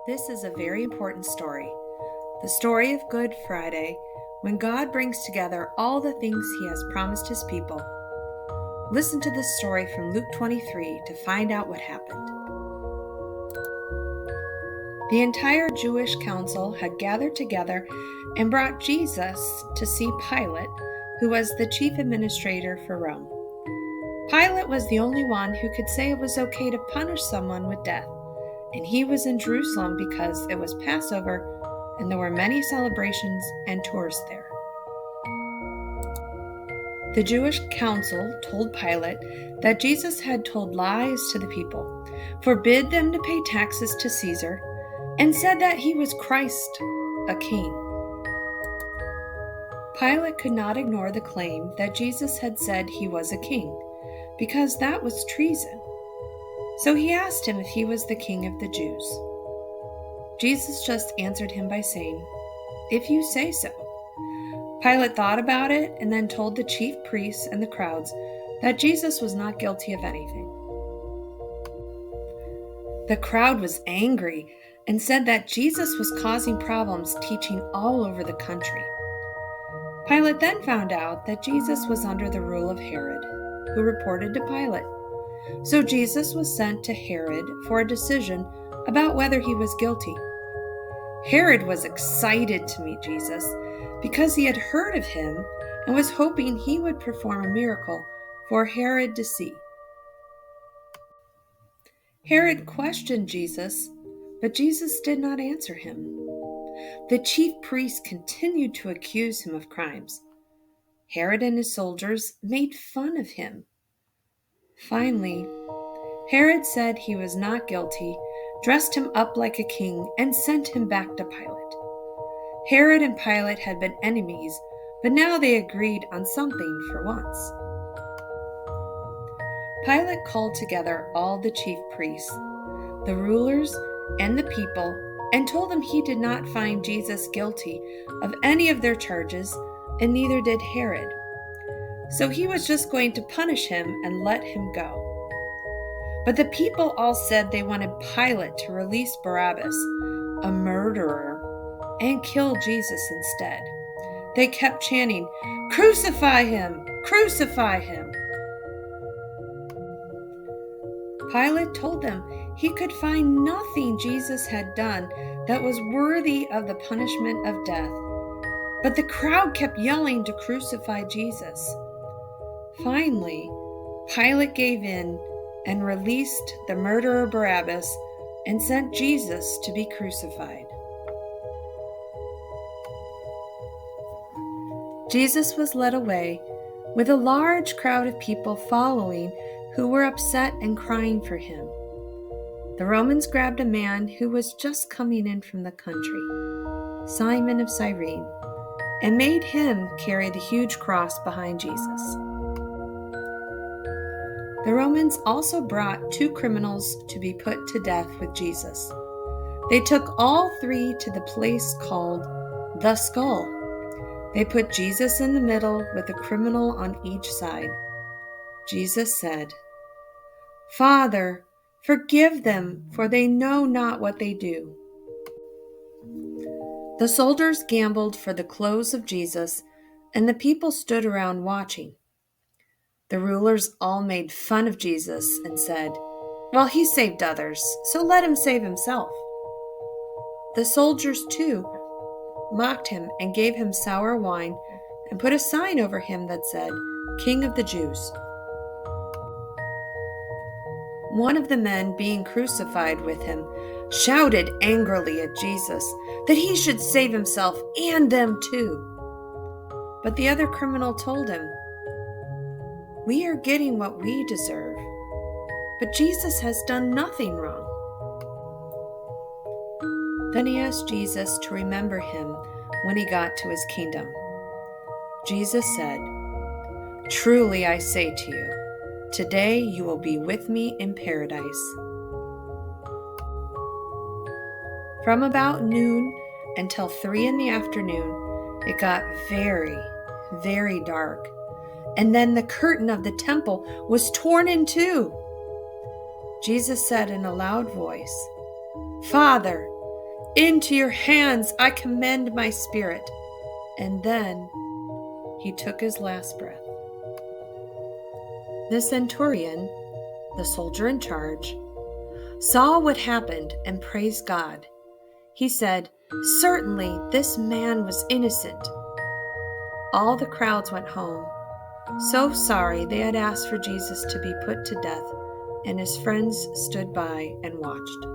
This is a very important story. The story of Good Friday, when God brings together all the things He has promised His people. Listen to this story from Luke 23 to find out what happened. The entire Jewish council had gathered together and brought Jesus to see Pilate, who was the chief administrator for Rome. Pilate was the only one who could say it was okay to punish someone with death, and he was in Jerusalem because it was Passover and there were many celebrations and tours there. The Jewish council told Pilate that Jesus had told lies to the people, forbid them to pay taxes to Caesar, and said that he was Christ, a king. Pilate could not ignore the claim that Jesus had said he was a king, because that was treason. So he asked him if he was the king of the Jews. Jesus just answered him by saying, "If you say so." Pilate thought about it and then told the chief priests and the crowds that Jesus was not guilty of anything. The crowd was angry and said that Jesus was causing problems teaching all over the country. Pilate then found out that Jesus was under the rule of Herod, who reported to Pilate. So Jesus was sent to Herod for a decision about whether he was guilty. Herod was excited to meet Jesus because he had heard of him and was hoping he would perform a miracle for Herod to see. Herod questioned Jesus, but Jesus did not answer him. The chief priests continued to accuse him of crimes. Herod and his soldiers made fun of him. Finally, Herod said he was not guilty, dressed him up like a king, and sent him back to Pilate. Herod and Pilate had been enemies, but now they agreed on something for once. Pilate called together all the chief priests, the rulers, and the people, and told them he did not find Jesus guilty of any of their charges, and neither did Herod. So he was just going to punish him and let him go. But the people all said they wanted Pilate to release Barabbas, a murderer, and kill Jesus instead. They kept chanting, "Crucify him! Crucify him!" Pilate told them he could find nothing Jesus had done that was worthy of the punishment of death. But the crowd kept yelling to crucify Jesus. Finally, Pilate gave in and released the murderer Barabbas and sent Jesus to be crucified. Jesus was led away with a large crowd of people following who were upset and crying for him. The Romans grabbed a man who was just coming in from the country, Simon of Cyrene, and made him carry the huge cross behind Jesus. The Romans also brought 2 criminals to be put to death with Jesus. They took all 3 to the place called the Skull. They put Jesus in the middle with a criminal on each side. Jesus said, "Father, forgive them, for they know not what they do." The soldiers gambled for the clothes of Jesus, and the people stood around watching. The rulers all made fun of Jesus and said, "Well, he saved others, so let him save himself." The soldiers, too, mocked him and gave him sour wine and put a sign over him that said, "King of the Jews." One of the men being crucified with him shouted angrily at Jesus that he should save himself and them too. But the other criminal told him, "We are getting what we deserve, but Jesus has done nothing wrong." Then he asked Jesus to remember him when he got to his kingdom. Jesus said, "Truly I say to you, today you will be with me in paradise." From about noon until 3 in the afternoon, it got very, very dark. And then the curtain of the temple was torn in two. Jesus said in a loud voice, "Father, Into your hands I commend my spirit." And then he took his last breath. The centurion, the soldier in charge, saw what happened and praised God. He said, "Certainly this man was innocent." All the crowds went home, so sorry they had asked for Jesus to be put to death, and his friends stood by and watched.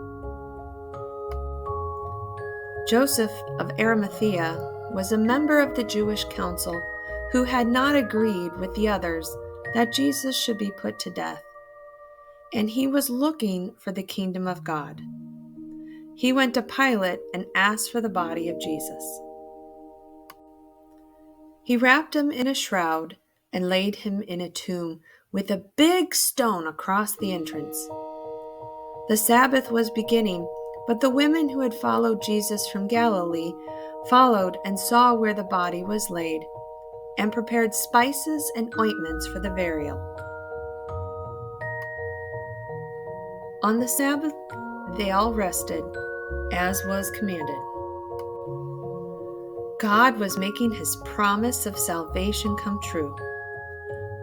Joseph of Arimathea was a member of the Jewish council who had not agreed with the others that Jesus should be put to death, and he was looking for the kingdom of God. He went to Pilate and asked for the body of Jesus. He wrapped him in a shroud and laid him in a tomb with a big stone across the entrance. The Sabbath was beginning, but the women who had followed Jesus from Galilee followed and saw where the body was laid, and prepared spices and ointments for the burial. On the Sabbath, they all rested, as was commanded. God was making his promise of salvation come true.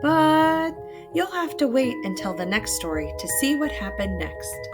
But you'll have to wait until the next story to see what happened next.